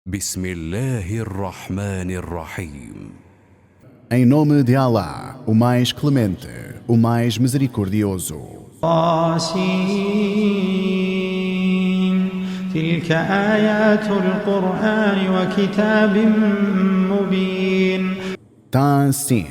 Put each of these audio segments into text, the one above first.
بسم الله الرحمن الرحيم. Em nome de Allah, o mais clemente, o mais misericordioso. طاسين تلك آيات القرآن وكتاب مبين. Tansin.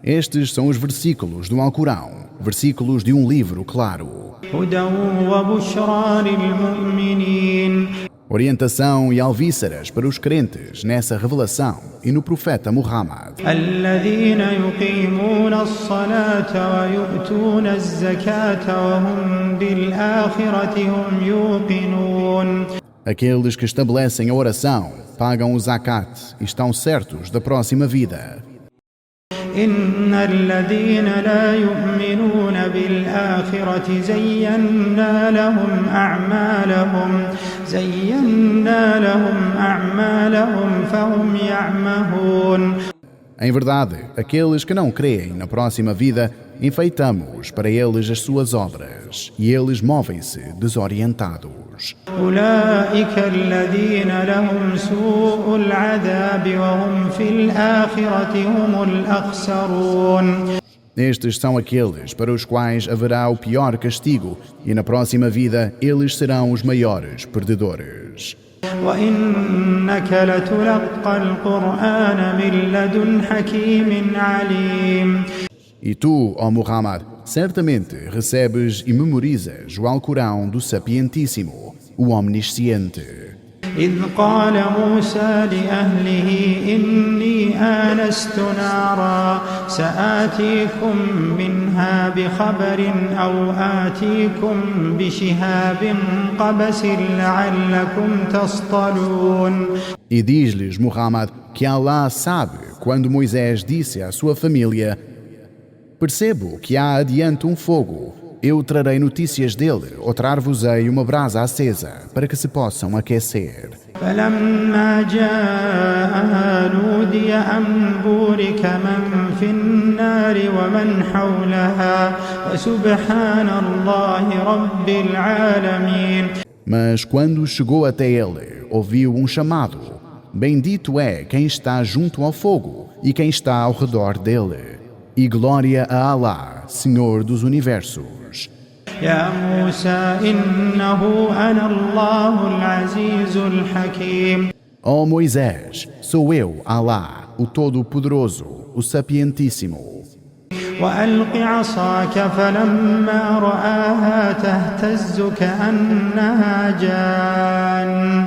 Estes são os versículos do Alcorão, versículos de um livro claro. هدى وبشرى للمؤمنين. Orientação e alvíceras para os crentes nessa revelação e no profeta Muhammad. الذين يقيمون الصلاة ويؤتون الزكاة وهم بالآخرة هم يوقنون. Aqueles que estabelecem a oração, pagam o zakat e estão certos da próxima vida. إن الذين لا يؤمنون بالآخرة زينا لهم أعمالهم فهم يعمهون. Em verdade, aqueles que não creem na próxima vida, enfeitamos para eles as suas obras, e eles movem-se desorientados. أولئك الذين لهم سوء العذاب وهم في الآخرة هم الأخسرون. Estes são aqueles para os quais haverá o pior castigo, e na próxima vida eles serão os maiores perdedores. وإنك لتلقى القرآن من لدن حكيم عليم. E tu, ó Muhammad, certamente recebes e memorizas o Alcorão do Sapientíssimo, o Omnisciente. إذ قال موسى لأهله إني آنست نارا سآتيكم منها بخبر أو آتيكم بشهاب قبس لعلكم تصطلون. E diz-lhes, Muhammad, que Allah sabe quando Moisés disse à sua família: percebo que há adiante um fogo. Eu trarei notícias dele, ou trar-vos-ei uma brasa acesa, para que se possam aquecer. فلما جاءها نودي أن بورك من في النار ومن حولها وسبحان الله رب العالمين. Mas quando chegou até ele, ouviu um chamado: bendito é quem está junto ao fogo e quem está ao redor dele. E glória a Allah, Senhor dos Universos. يا موسى إنه أنا الله العزيز الحكيم. Ó Moisés, sou eu, Allah, o Todo-Poderoso, o Sapientíssimo. وألق عصاك فلما رآها تهتز كأنها جان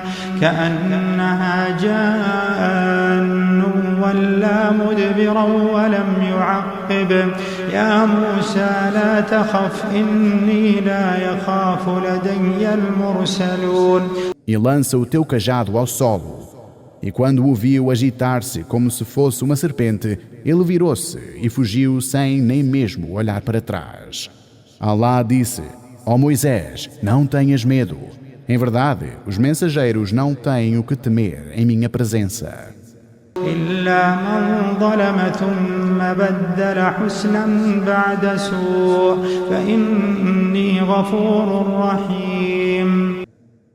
ولا مدبرا ولم يعقب. يا موسى لا تخف إني لا يخاف لدي المرسلون. E lança o teu cajado ao solo. E quando o viu agitar-se como se fosse uma serpente, ele virou-se e fugiu sem nem mesmo olhar para trás. Allah disse: ó Moisés, não tenhas medo. Em verdade, os mensageiros não têm o que temer em minha presença. إلا من ظلم ثم بدل حسنا بعد سوء فإني غفور رحيم.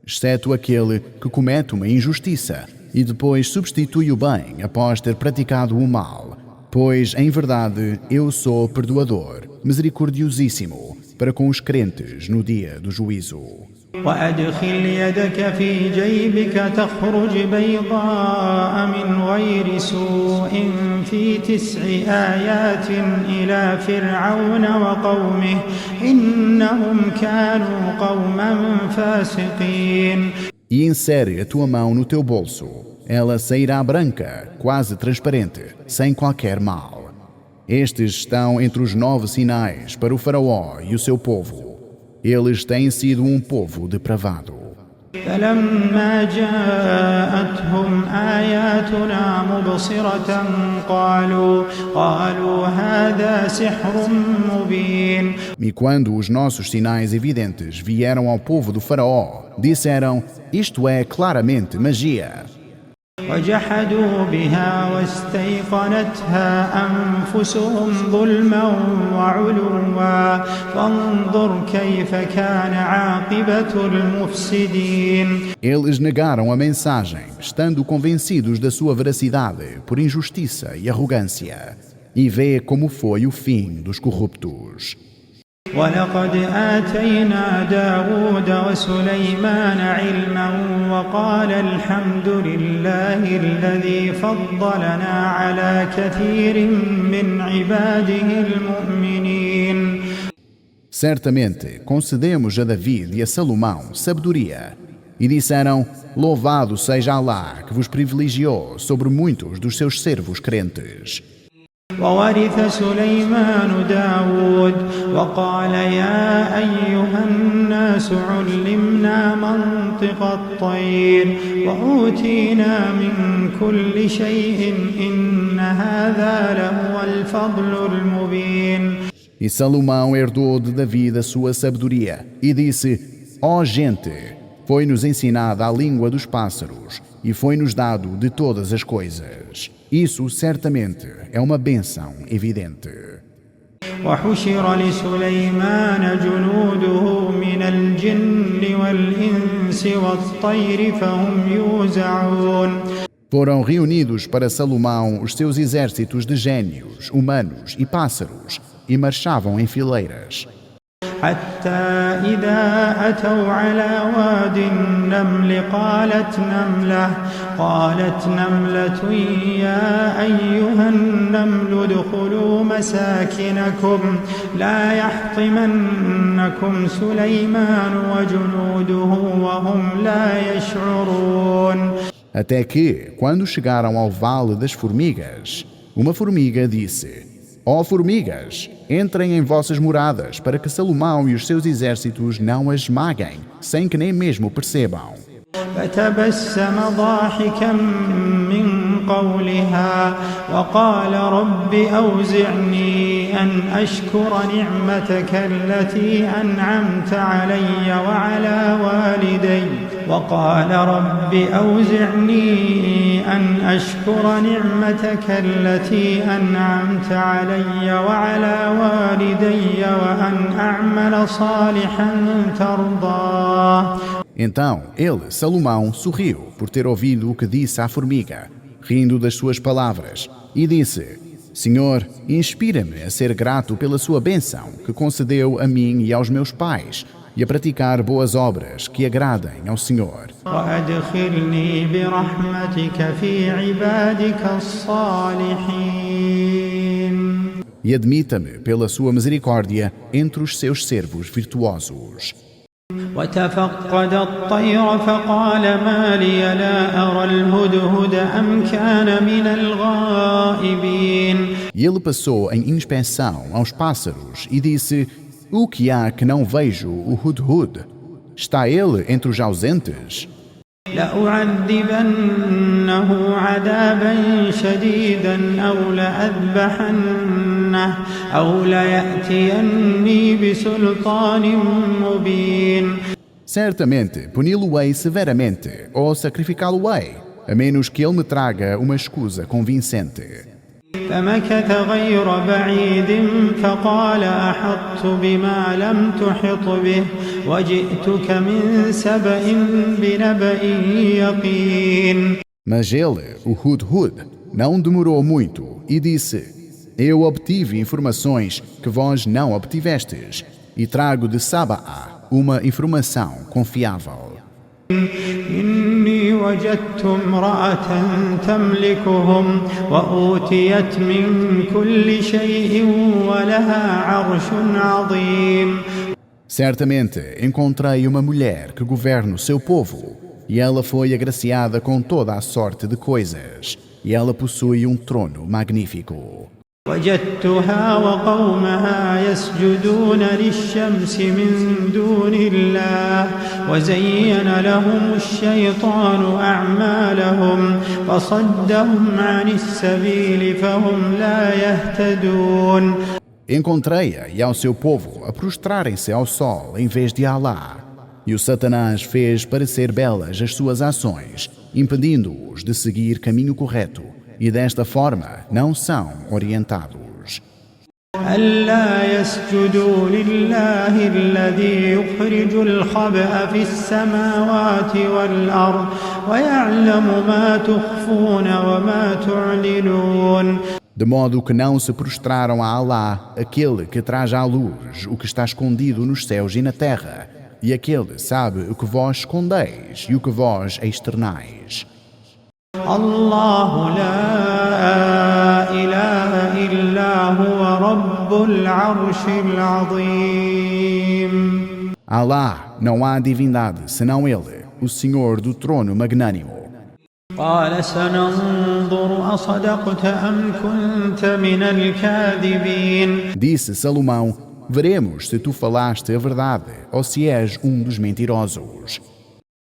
Exceto aquele que comete uma injustiça e depois substitui o bem após ter praticado o mal, pois, em verdade, eu sou perdoador, misericordiosíssimo, para com os crentes no dia do juízo. وأدخل يدك في جيبك تخرج بيضاء من غير سوء في 9 آيات إلى فرعون وقومه إنهم كانوا قوما فاسقين. E insere a tua mão no teu bolso. Ela sairá branca, quase transparente, sem qualquer mal. Estes estão entre os 9 sinais para o faraó e o seu povo. Eles têm sido um povo depravado. فلما جاءتهم آياتنا مبصرة قالوا هذا سحر مبين. E quando os nossos sinais evidentes vieram ao povo do faraó, disseram: isto é claramente magia. وجحدوا بها واستيقنتها أنفسهم ظلما وعلوا فانظر كيف كان عاقبة المفسدين. Eles negaram a mensagem, estando convencidos da sua veracidade por injustiça e arrogância. E vê como foi o fim dos corruptos. ولقد آتينا داود وسليمان علما وقال الحمد لله الذي فضلنا على كثير من عباده المؤمنين. Certamente concedemos a David e a Salomão sabedoria. E disseram: Louvado seja Alá, que vos privilegiou sobre muitos dos seus servos crentes. وورث سليمان داود وقال يا أيها الناس علمنا منطق الطير وأوتينا من كل شيء إن هذا لهو الفضل المبين. E Salomão herdou de David a sua sabedoria e disse: Ó gente, foi-nos ensinada a língua dos pássaros e foi-nos dado de todas as coisas. Isso certamente é uma bênção evidente. وحشر لسليمان جنوده من الجن والإنس والطير فهم يوزعون. Foram reunidos para Salomão os seus exércitos de gênios, humanos e pássaros, e marchavam em fileiras. حتى إذا أتوا على واد النمل قالت نملة يا أيها النمل ادخلوا مساكنكم لا يحطمنكم سليمان وجنوده وهم لا يشعرون. Até que, quando chegaram ao vale das formigas, uma formiga disse: Ó formigas, entrem em vossas moradas para que Salomão e os seus exércitos não as esmaguem, sem que nem mesmo percebam. فتبسم ضاحكا من قولها وقال رب أوزعني أن أشكر نعمتك التي أنعمت علي وعلى والدي وأن أعمل صالحا ترضاه. Então ele, Salomão, sorriu por ter ouvido o que disse à formiga, rindo das suas palavras, e disse: Senhor, inspira-me a ser grato pela sua bênção que concedeu a mim e aos meus pais, e a praticar boas obras que agradem ao Senhor. وأدخلني برحمتك في عبادك الصالحين. E admita-me pela sua misericórdia entre os seus servos virtuosos. وتفقد الطير فقال ما لي لا أرى الهدهد أم كان من الغائبين. E ele passou em inspeção aos pássaros e disse: O que há que não vejo o Hudhud? Está ele entre os ausentes? لأعذبنه عذابا شديدا أو ليأتيني بسلطان مبين. Certamente puni-lo-ei severamente ou sacrificá-lo-ei, a menos que ele me traga uma escusa convincente. فمكث غير بعيد فقال أحطت بما لم تحط به وجئتك من سبأ بنبأ يقين. Mas ele, o Hudhud, não demorou muito e disse: Eu obtive informações que vós não obtivestes e trago de Sabaá uma informação confiável. إني وجدت امرأة تملكهم وأوتيت من كل شيء ولها عرش عظيم. Certamente encontrei uma mulher que governa o seu povo, e ela foi agraciada com toda a sorte de coisas, e ela possui um trono magnífico. وجدتها وقومها يسجدون للشمس من دون الله وزين لهم الشيطان أعمالهم فصدهم عن السبيل فهم لا يهتدون. Encontrei-a e ao seu povo a prostrarem-se ao sol em vez de Alá, e o Satanás fez parecer belas as suas ações, impedindo-os de seguir caminho correto, e desta forma não são orientados. ألا يسجدوا لله الذي يخرج الخبأ في السماوات والأرض ويعلم ما تخفون وما تعلنون. De modo que não se prostraram a Alá, aquele que traz à luz o que está escondido nos céus e na terra, e aquele sabe o que vós escondeis e o que vós externais. الله لا إله إلا هو رب العرش العظيم. Alá, não há divindade senão Ele, o Senhor do trono magnânimo. قال سننظر أصدقت أم كنت من الكاذبين. Disse Salomão: veremos se tu falaste a verdade ou se és dos mentirosos.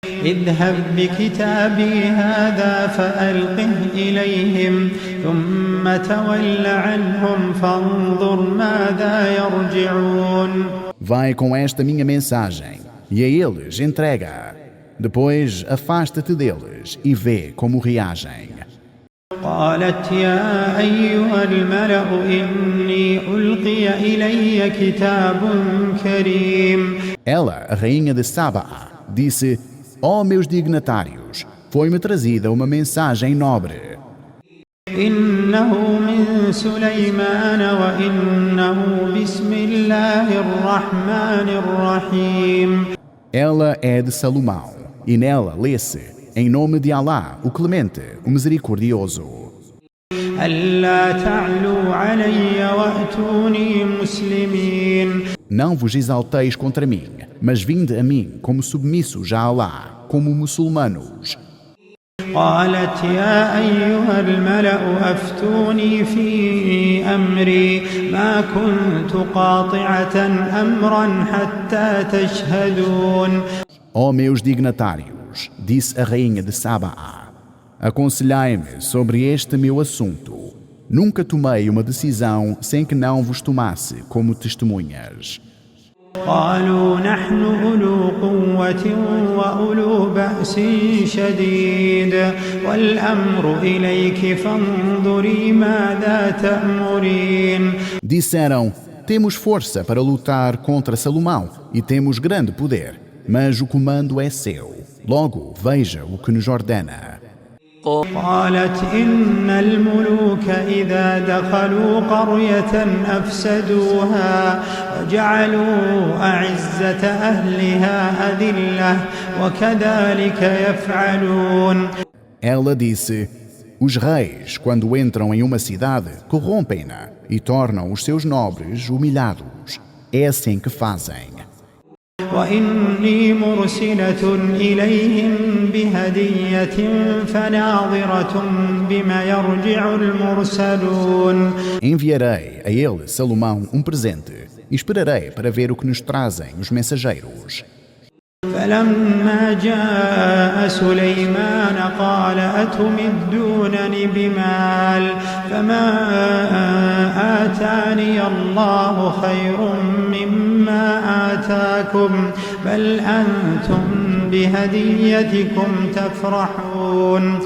اذهب بكتابي هذا فألقه إليهم ثم تول عنهم فانظر ماذا يرجعون. Vai com esta minha mensagem e a eles entrega. Depois afasta-te deles e vê como reagem. قالت يا أيها الملأ إني ألقي إلي كتاب كريم. Ela, a rainha de Saba, disse: ó meus dignatários, foi-me trazida uma mensagem nobre. إنه من سليمان وإنه بسم الله الرحمن الرحيم. Ela é de Salomão, e nela lê-se, em nome de Alá, o Clemente, o Misericordioso. ألا تعلوا علي وأتوني مسلمين. Não vos exalteis contra mim, mas vinde a mim como submissos a Alá, como muçulmanos. قالت يا أيها الملأ أفتوني في أمري ما كنت قاطعة أمرا حتى تشهدون. Ó meus dignatários, disse a rainha de Saba, aconselhai-me sobre este meu assunto. Nunca tomei uma decisão sem que não vos tomasse como testemunhas. قالوا نحن أولو قوة وأولو بأس شديد والأمر إليك فانظري ماذا تأمرين. Disseram: temos força para lutar contra Salomão e temos grande poder, mas o comando é seu. Logo, veja o que nos ordena. قالت إن الملوك إذا دخلوا قرية أفسدوها وجعلوا أعزة أهلها أذلة وكذلك يفعلون. Ela disse: os reis, quando entram em uma cidade, corrompem-na e tornam os seus nobres humilhados. É assim que fazem. وإني مرسلة إليهم بهدية فناظرة بما يرجع المرسلون. Enviarei a ele, Salomão, um presente e esperarei para ver o que nos trazem os mensageiros. فلما جاء سليمان قال أتمدونني بمال فما آتاني الله خير مما آتاكم بل أنتم بهديتكم تفرحون.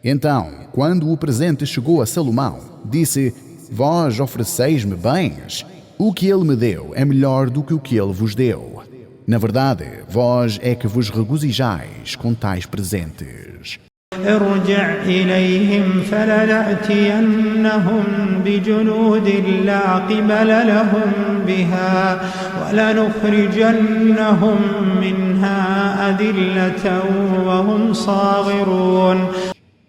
Então, quando o presente chegou a Salomão, disse: vós ofereceis-me bens? O que ele me deu é melhor do que o que ele vos deu. Na verdade, vós é que vos regozijais com tais presentes. ارجع إليهم فلنأتينهم بجنود لا قبل لهم بها ولنخرجنهم منها أذلة وهم صاغرون.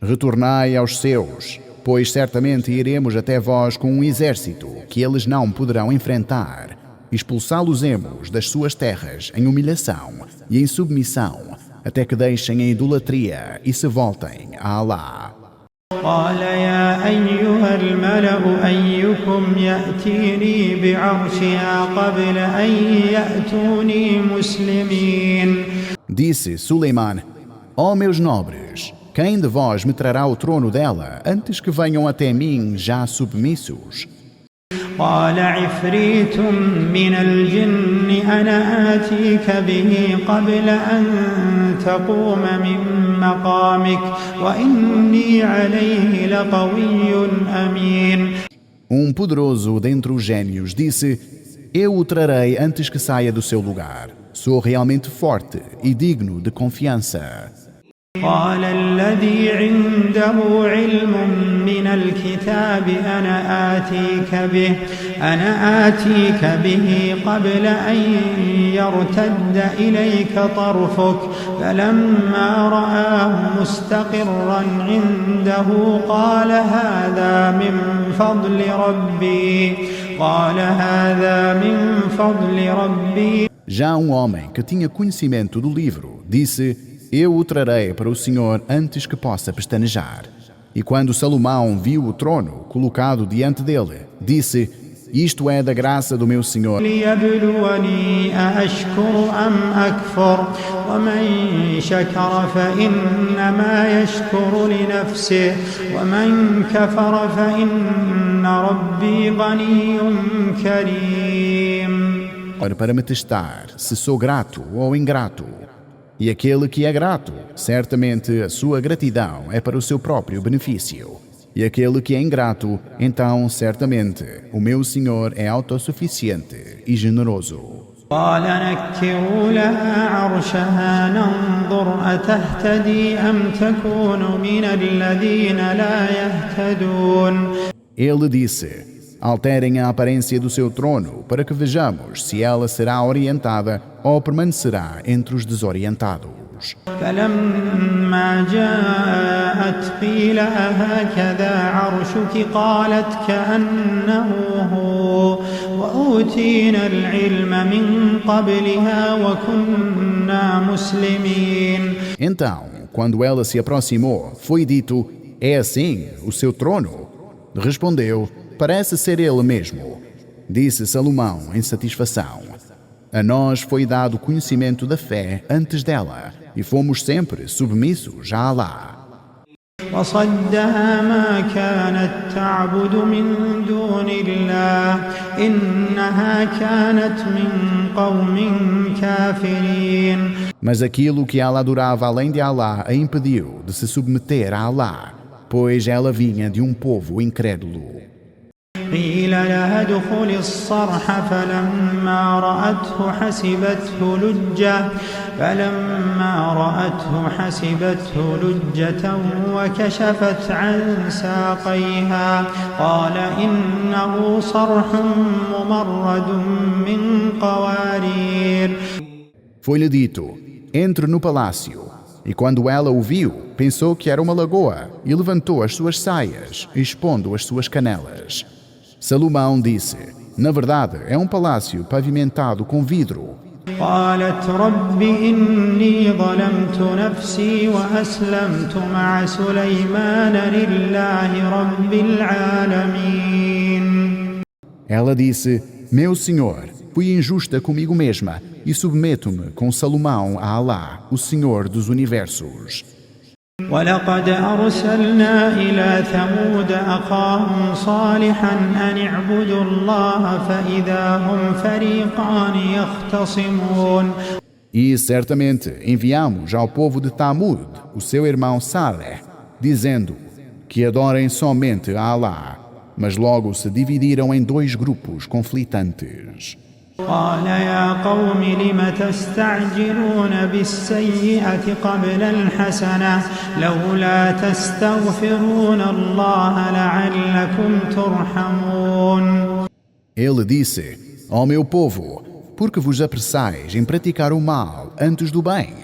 Retornai aos seus, pois certamente iremos até vós com um exército que eles não poderão enfrentar. Expulsá-los-emos das suas terras em humilhação e em submissão, até que deixem a idolatria e se voltem a Alá. قال يا أيها الملأ أيكم يأتيني بعرشها قبل أن يأتوني مسلمين. Disse Suleiman: ó meus nobres, quem de vós me trará o trono dela antes que venham até mim já submissos? قال عفريت من الجن أنا آتيك به قبل أن تقوم من مقامك وإني عليه لقوي أمين. Poderoso dentre os gênios disse: Eu o trarei antes que saia do seu lugar. Sou realmente forte e digno de confiança. قال الذي عنده علم من الكتاب أنا آتيك به قبل أن يرتد إليك طرفك فلما رآه مستقرا عنده قال هذا من فضل ربي. Já homem que tinha conhecimento do livro disse: Eu o trarei para o Senhor antes que possa pestanejar. E quando Salomão viu o trono colocado diante dele, disse: Isto é da graça do meu Senhor. ليبلوني أأشكر أم أكفر ومن شكر فإنما يشكر لنفسه ومن كفر فإن ربي غني كريم. Para me testar se sou grato ou ingrato. E aquele que é grato, certamente a sua gratidão é para o seu próprio benefício. E aquele que é ingrato, então certamente o meu Senhor é autossuficiente e generoso. قال نكروا لها عرشها ننظر أتهتدي أم تكون من الذين لا يهتدون. Ele disse: Alterem a aparência do seu trono para que vejamos se ela será orientada ou permanecerá entre os desorientados. فلما جاءت قيل أهكذا عرشك قالت كأنه هو وأوتينا العلم من قبلها وكنا مسلمين. Então, quando ela se aproximou, foi dito: É assim o seu trono? Respondeu: Parece ser ele mesmo. Disse Salomão em satisfação: A nós foi dado conhecimento da fé antes dela, e fomos sempre submissos a Alá. وصدها ما كانت تعبد من دون الله إنها كانت من قوم كافرين. Mas aquilo que ela adorava além de Alá a impediu de se submeter a Alá, pois ela vinha de um povo incrédulo. قيل لها ادخل الصرح فلما رأته حسبته لجة وكشفت عن ساقيها قال إنه صرح ممرد من قوارير. Foi-lhe dito: Entre no palácio. E quando ela o viu, pensou que era uma lagoa e levantou as suas saias, expondo as suas canelas. Salomão disse: Na verdade, é um palácio pavimentado com vidro. قالت رب إني ظلمت نفسي وأسلمت مع سليمان لله رب العالمين. Ela disse: Meu Senhor, fui injusta comigo mesma e submeto-me com Salomão a Alá, o Senhor dos universos. ولقد أرسلنا إلى ثمود أخاهم صالحا أن اعبدوا الله فإذا هم فريقان يختصمون. E certamente enviamos ao povo de Tamud, o seu irmão Saleh, dizendo que adorem somente a Alá, mas logo se dividiram em dois grupos conflitantes. قال يا قوم لم تستعجلون بالسيئة قبل الحسنة لولا تستغفرون الله لعلكم ترحمون. Ele disse: Ó meu povo, por que vos apressais em praticar o mal antes do bem?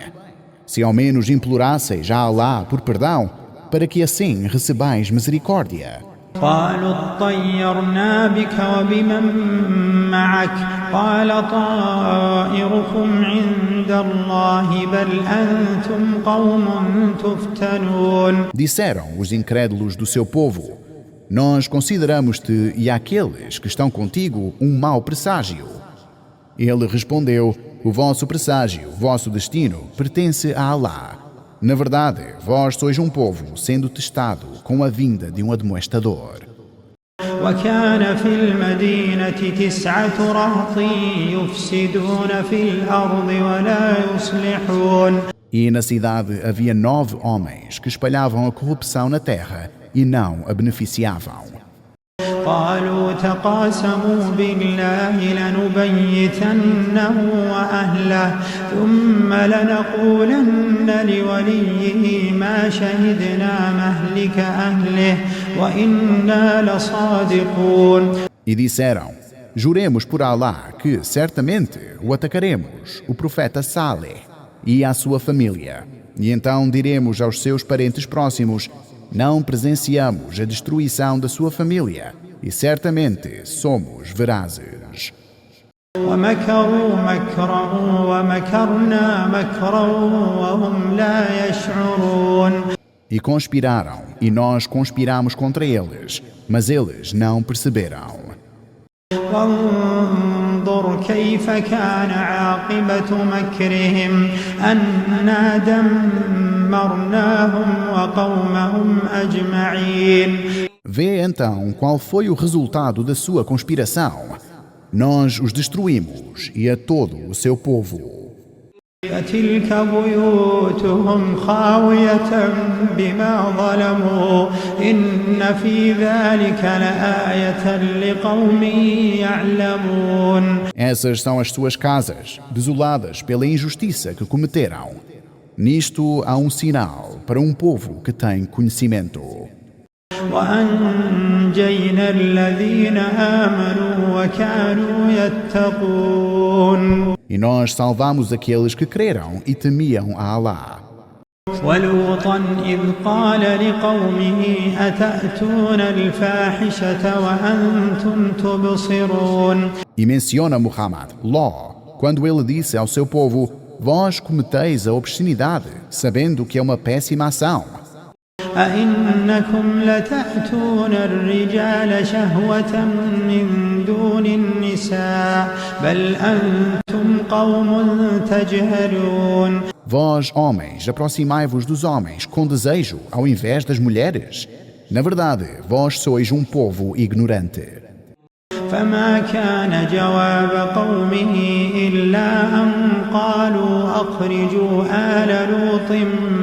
Se ao menos implorasseis a Alá por perdão, para que assim recebais misericórdia. قالوا اطيرنا بك وبمن معك قال طائركم عند الله بل أنتم قوم تفتنون. Disseram os incrédulos do seu povo: Nós consideramos-te e aqueles que estão contigo um mau presságio. Ele respondeu: O vosso presságio, o vosso destino, pertence a Alá. Na verdade, vós sois um povo sendo testado com a vinda de um admoestador. وكان في المدينة 9 رهط يفسدون في الأرض ولا يصلحون. E na cidade havia 9 homens que espalhavam a corrupção na terra e não a beneficiavam. قالوا تقاسموا بالله لنبيتنه وأهله ثم لنقولن لوليه ما شهدنا مهلك أهله وإنا لصادقون. E disseram: juremos por Alá que certamente o atacaremos, o profeta Saleh e a sua família. E então diremos aos seus parentes próximos: não presenciamos a destruição da sua família e certamente somos verazes. ومكروا مكرا ومكرنا مكرا وهم لا يشعرون. E conspiraram, e nós conspiramos contra eles, mas eles não perceberam. وانظر كيف كان عاقبة مكرهم أنا دمرناهم وقومهم أجمعين. Vê então qual foi o resultado da sua conspiração. Nós os destruímos e a todo o seu povo. فتلك بيوتهم خاوية بما ظلموا إن في ذلك لآية لقوم يعلمون. Essas são as suas casas, desoladas pela injustiça que cometeram. Nisto há um sinal para um povo que tem conhecimento. وأنجينا الذين آمنوا وكانوا يتقون. E nós salvamos aqueles que creram e temiam a Alá. ولوطا إذ قال لقومه أتأتون الفاحشة وأنتم تبصرون. E menciona Muhammad, Ló, quando ele disse ao seu povo: vós cometeis a obscenidade, sabendo que é uma péssima ação. أئنكم لتأتون الرجال شهوة من دون النساء بل أنتم قوم تجهلون. Vós, homens, aproximai-vos dos homens com desejo ao invés das mulheres. Na verdade, vós sois um povo ignorante. فما كان جواب قومه إلا أن قالوا أخرجوا آل لوط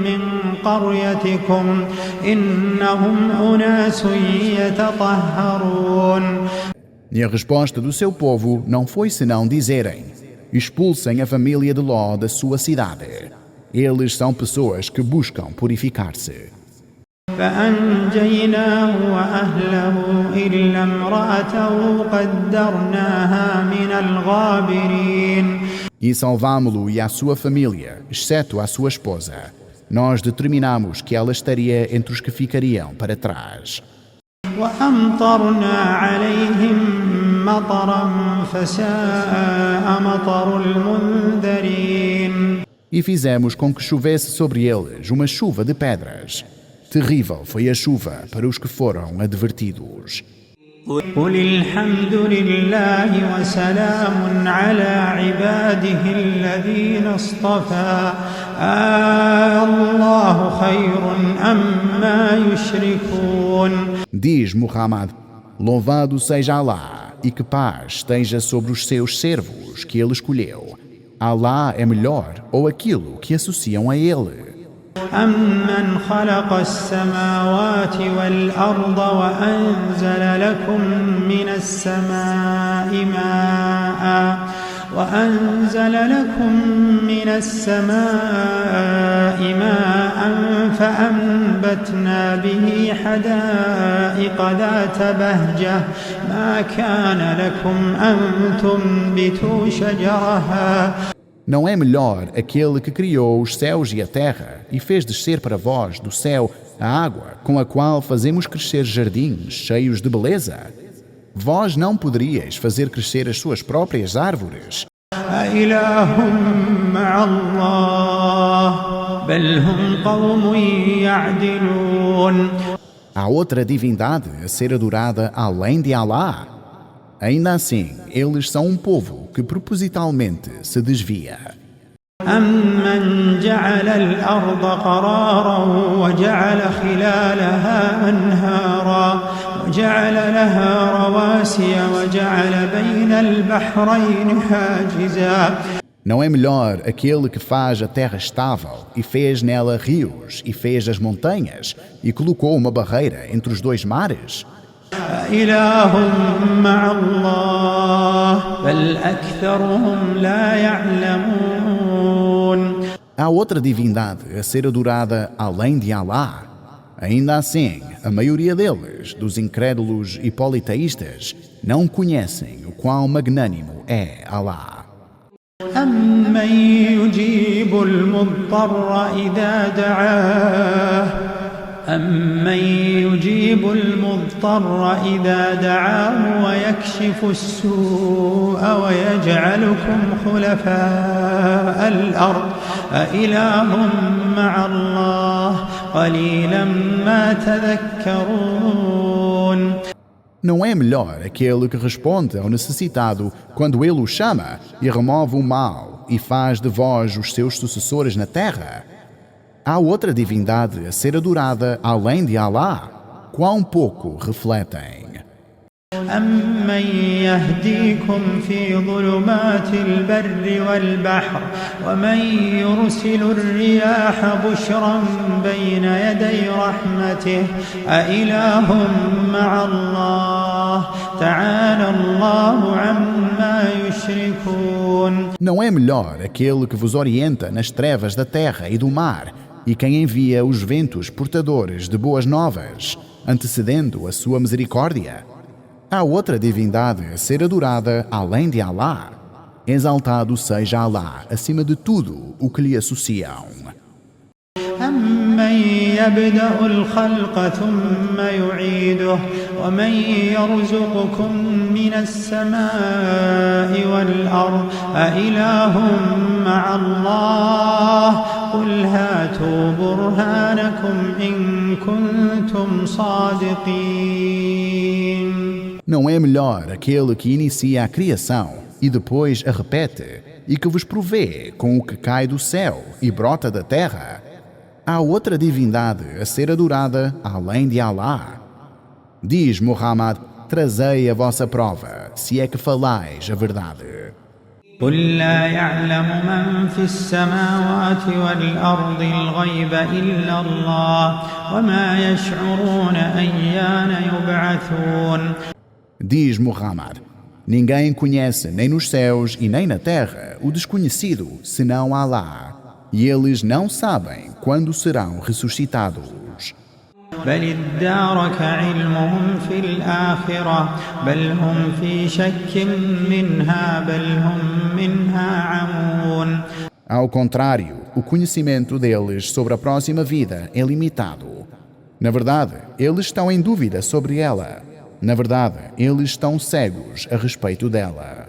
من قريتكم إنهم أناس يتطهرون. E a resposta do seu povo não foi senão dizerem: expulsem a família de Ló da sua cidade. Eles são pessoas que buscam purificar-se. فأنجيناه وأهله إلا امرأته قدرناها من الغابرين. E salvámo-lo e a sua família, exceto a sua esposa. Nós determinamos que ela estaria entre os que ficariam para trás. وأمطرنا عليهم مطرا فساء مطر المنذرين. E fizemos com que chovesse sobre eles uma chuva de pedras. Terrível foi a chuva para os que foram advertidos. قل الحمد لله وسلام على عباده الذين اصطفى الله خير أما يشركون. Diz Muhammad: louvado seja Alá e que paz esteja sobre os seus servos que ele escolheu. Alá é melhor ou aquilo que associam a ele. أمن خلق السماوات والأرض وأنزل لكم من السماء ماء فأنبتنا به حدائق ذات بهجة ما كان لكم أن تنبتوا شجرها. Não é melhor aquele que criou os céus e a terra e fez descer para vós do céu a água com a qual fazemos crescer jardins cheios de beleza? Vós não poderíeis fazer crescer as suas próprias árvores? أإله مع الله بل هم قوم يعدلون. Há outra divindade a ser adorada além de Alá? Ainda assim, eles são um povo que propositalmente se desvia. أمن جعل الأرض قرارا وجعل خلالها أنهارا وجعل لها رواسي وجعل بين البحرين حاجزا. Não é melhor aquele que faz a terra estável e fez nela rios e fez as montanhas e colocou uma barreira entre os dois mares? إله مع الله بل أكثرهم لا يعلمون. Há outra divindade a ser adorada além de Alá. Ainda assim, a maioria deles, dos incrédulos e politeístas, não conhecem o quão magnânimo é Alá. أمن يجيب المضطر إذا دعاه أمن يجيب المضطر إذا دعاه ويكشف السوء ويجعلكم خلفاء الأرض أإله مع الله قليلا ما تذكرون. Não é melhor aquele que responde ao necessitado quando ele o chama e remove o mal e faz de vós os seus sucessores na terra? Há outra divindade a ser adorada além de Alá? Quão pouco refletem? أمن يهديكم في ظلمات البر والبحر ومن يرسل الرياح بشرا بين يدي رحمته أإله مع الله تعالى الله عما يشركون. Não é melhor aquele que vos orienta nas trevas da terra e do mar e quem envia os ventos portadores de boas novas, antecedendo a sua misericórdia? Há outra divindade a ser adorada além de Alá. Exaltado seja Alá acima de tudo o que lhe associam. أمن يبدأ الخلق ثم يعيده ومن يرزقكم من السماء والأرض أإله مع الله قل هاتوا برهانكم إن كنتم صادقين. Não é melhor aquele que inicia a criação e depois a repete e que vos provê com o que cai do céu e brota da terra? Há outra divindade a ser adorada além de Alá. Diz Muhammad, trazei a vossa prova, se é que falais a verdade. قل لا يعلم من في السماوات والأرض الغيب إلا الله وما يشعرون أيان يبعثون. Diz Muhammad, ninguém conhece nem nos céus e nem na terra o desconhecido, senão Alá, e eles não sabem quando serão ressuscitados. بل ادارك علمهم في الآخرة بل هم في شك منها بل هم منها عمون. Ao contrário, o conhecimento deles sobre a próxima vida é limitado. Na verdade, eles estão em dúvida sobre ela. Na verdade, eles estão cegos a respeito dela.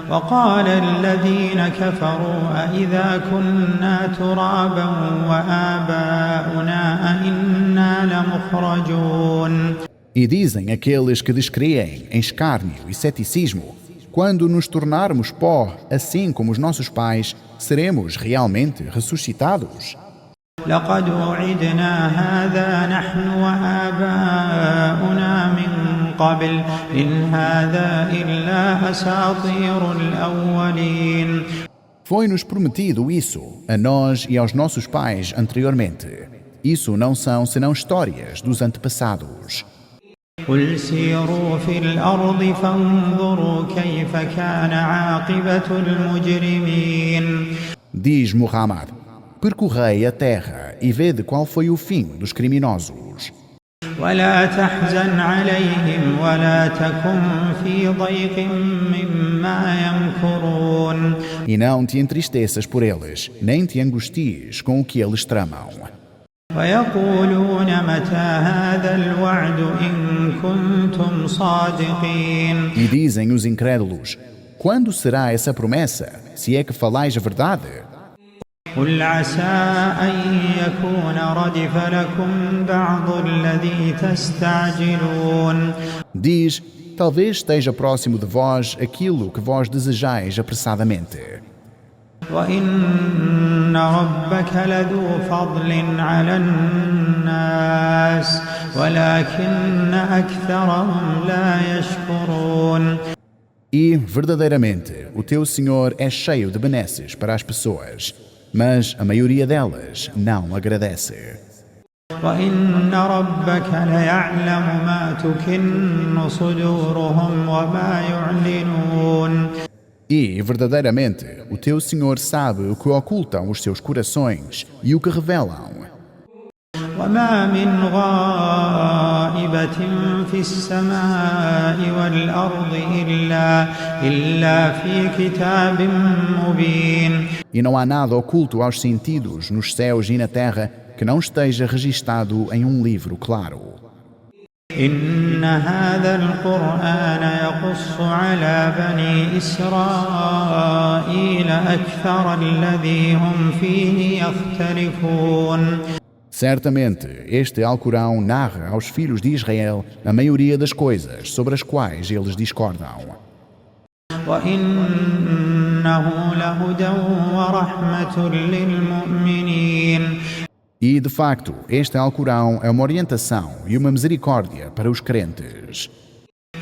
وقال الذين كفروا أإذا كنا ترابا وآباؤنا أإنا لمخرجون. E dizem aqueles que descreem em escárnio e ceticismo, quando nos tornarmos pó, assim como os nossos pais, seremos realmente ressuscitados? لقد وعدنا هذا نحن وآباؤنا من قبل إن هذا إلا أساطير الأولين. Foi-nos prometido isso, a nós e aos nossos pais anteriormente. Isso não são senão histórias dos antepassados. قل سيروا في الأرض فانظروا كيف كان عاقبة المجرمين. Diz Muhammad, percorrei a terra e vede qual foi o fim dos criminosos. ولا تحزن عليهم ولا تكن في ضيق مما يمكرون. E não te entristeças por eles, nem te angusties com o que eles tramam. ويقولون متى هذا الوعد إن كنتم صادقين. E dizem os incrédulos, quando será essa promessa, se é que falais a verdade? قل عسى أن يكون ردف لكم بعض الذي تستعجلون. Diz, talvez esteja próximo de vós aquilo que vós desejais apressadamente. وإن ربك لذو فضل على الناس ولكن أكثرهم لا يشكرون. E, verdadeiramente, o teu Senhor é cheio de benesses para as pessoas, mas a maioria delas não agradece. وإن ربك ليعلم ما تكن صدورهم وما يعلنون. E, verdadeiramente, o teu Senhor sabe o que ocultam os seus corações e o que revelam. وما من غائبة في السماء والأرض إلا في كتاب مبين. E não há nada oculto aos sentidos nos céus e na terra que não esteja registado em um livro claro. إن هذا القرآن يقص على بني إسرائيل أكثر الذي هم فيه يختلفون. Certamente, este Alcorão narra aos filhos de Israel a maioria das coisas sobre as quais eles discordam. وإنه لهدى ورحمة للمؤمنين. E, de facto, este Alcorão é uma orientação e uma misericórdia para os crentes.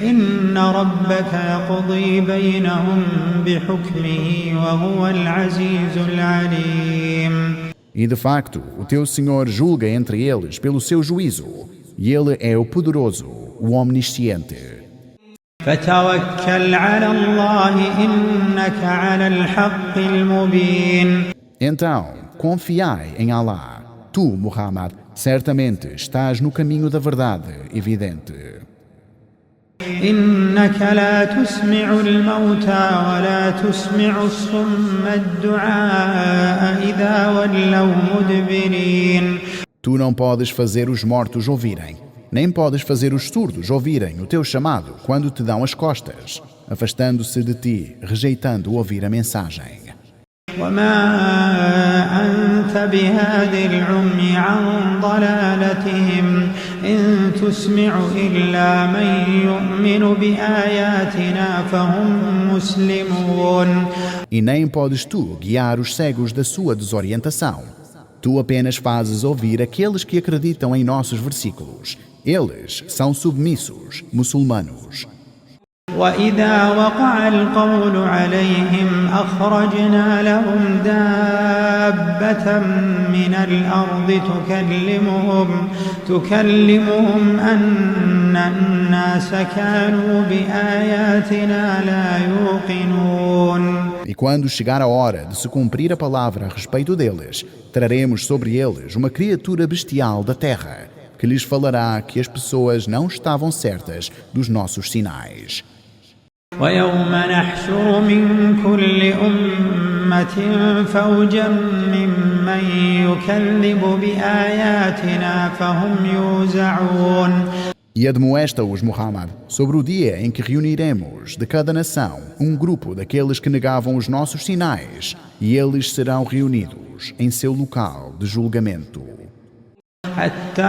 إن ربك يقضي بينهم بحكمه وهو العزيز العليم. E, de facto, o teu Senhor julga entre eles pelo seu juízo, e Ele é o poderoso, o omnisciente. فتوكل على الله إنك على الحق المبين. Então, confiai em Allah. Tu, Muhammad, certamente estás no caminho da verdade evidente. إنك لا تسمع الموتى ولا تسمع الصم الدعاء إذا ولوا مدبرين. Tu não podes fazer os mortos ouvirem, nem podes fazer os surdos ouvirem o teu chamado quando te dão as costas, afastando-se de ti, rejeitando ouvir a mensagem. وما أنت بهاد العمي عن ضلالتهم إن تسمع إلا من يؤمن بآياتنا فهم مسلمون. E nem podes tu guiar os cegos da sua desorientação. Tu apenas fazes ouvir aqueles que acreditam em nossos versículos. Eles são submissos, muçulmanos. وإذا وقع القول عليهم أخرجنا لهم دابة من الأرض تكلمهم أن الناس كانوا بآياتنا لا يوقنون. E quando chegar a hora de se cumprir a palavra a respeito deles, traremos sobre eles uma criatura bestial da terra, que lhes falará que as pessoas não estavam certas dos nossos sinais. ويوم نحشر من كل أمة فوجا ممن يكذب بآياتنا فهم يوزعون. E admoesta-os, Muhammad, sobre o dia em que reuniremos de cada nação um grupo daqueles que negavam os nossos sinais, e eles serão reunidos em seu local de julgamento. حتى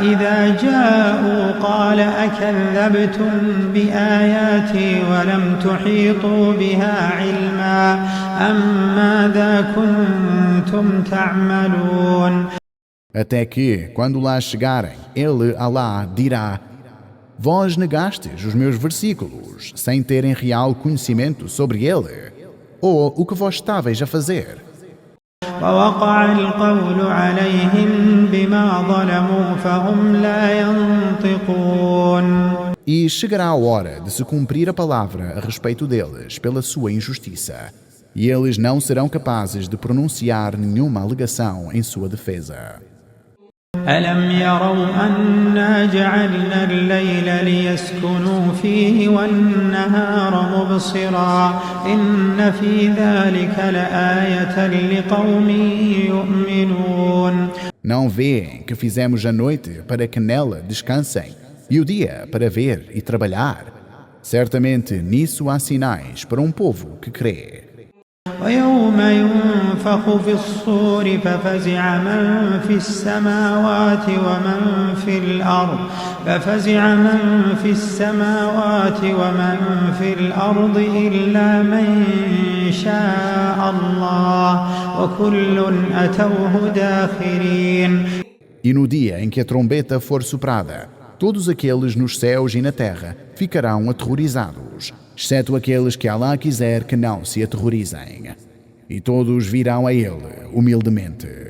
إذا جاءوا قال أكذبتم بآياتي ولم تحيطوا بها علما أم ماذا كنتم تعملون. Até que, quando lá chegarem, ele, Allah, dirá: Vós negastes os meus versículos, sem terem real conhecimento sobre ele? Ou o que vós estáveis a fazer? ووقع القول عليهم بما ظلموا فهم لا ينطقون. E chegará a hora de se cumprir a palavra a respeito deles pela sua injustiça, e eles não serão capazes de pronunciar nenhuma alegação em sua defesa. ألم يروا أنا جعلنا الليل ليسكنوا فيه والنهار مبصرا إن في ذلك لآية لقوم يؤمنون. Não veem que fizemos a noite para que nela descansem e o dia para ver e trabalhar? Certamente nisso há sinais para um povo que crê. ويوم ينفخ في الصور ففزع من في السماوات ومن في الأرض إلا من شاء الله وكل أتوه داخرين. E no dia em que a trombeta for soprada, todos aqueles nos céus e na terra ficarão aterrorizados, exceto aqueles que Alá quiser que não se aterrorizem. E todos virão a Ele humildemente.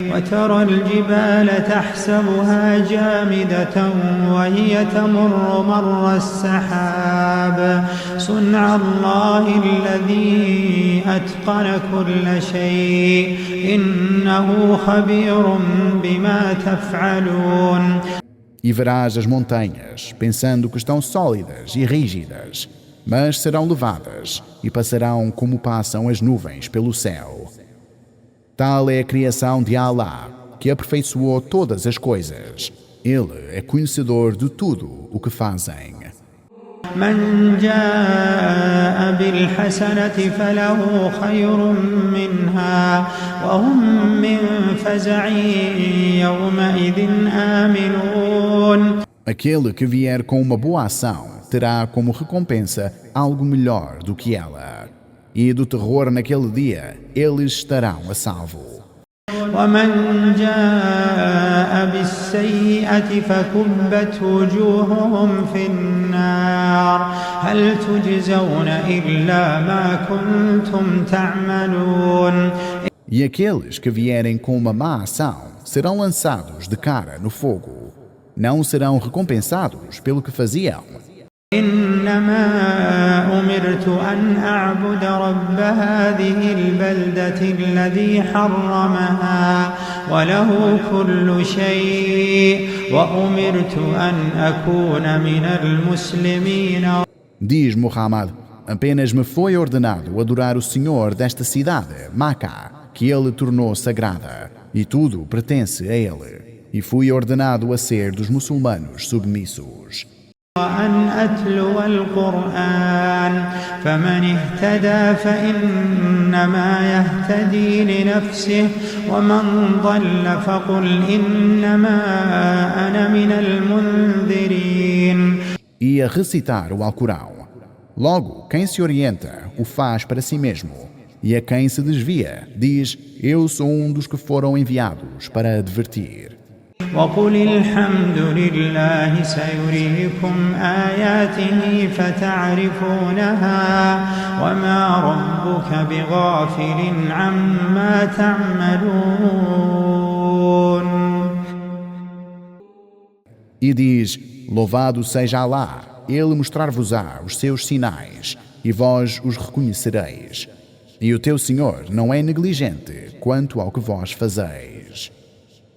وترى الجبال تحسبها جامدة وهي تمر مر السحاب صنع الله الذي أتقن كل شيء إنه خبير بما تفعلون. E verás as montanhas, pensando que estão sólidas e rígidas, mas serão levadas e passarão como passam as nuvens pelo céu. Tal é a criação de Alá, que aperfeiçoou todas as coisas. Ele é conhecedor de tudo o que fazem. من جاء بالحسنة فله خير منها وهم من فزع يومئذ آمنون. Aquele que vier com uma boa ação terá como recompensa algo melhor do que ela. E do terror naquele dia, eles estarão a salvo. ومن جاء بالسيئة فكبت وجوههم في النار هل تجزون إلا ما كنتم تعملون. E aqueles que vierem com uma má ação serão lançados de cara no fogo. Não serão recompensados pelo que faziam. إنما أمرت أن أعبد رب هذه البلدة الذي حرمها وله كل شيء وأمرت أن أكون من المسلمين. Diz Muhammad, apenas me foi ordenado adorar o Senhor desta cidade, Maca, que ele tornou sagrada, e tudo pertence a ele. E fui ordenado a ser dos muçulmanos submissos. وأن أتلو القرآن فمن اهتدى فإنما يهتدي لنفسه ومن ضل فقل إنما أنا من المنذرين. E a recitar o Alcorão. Logo, quem se orienta o faz para si mesmo, e a quem se desvia diz: eu sou um dos que foram enviados para advertir. وقل الحمد لله سيريكم آياته فتعرفونها وما ربك بغافل عما تعملون. E diz: louvado seja Alá, ele mostrar-vos-á os seus sinais, e vós os reconhecereis. E o teu Senhor não é negligente quanto ao que vós fazeis.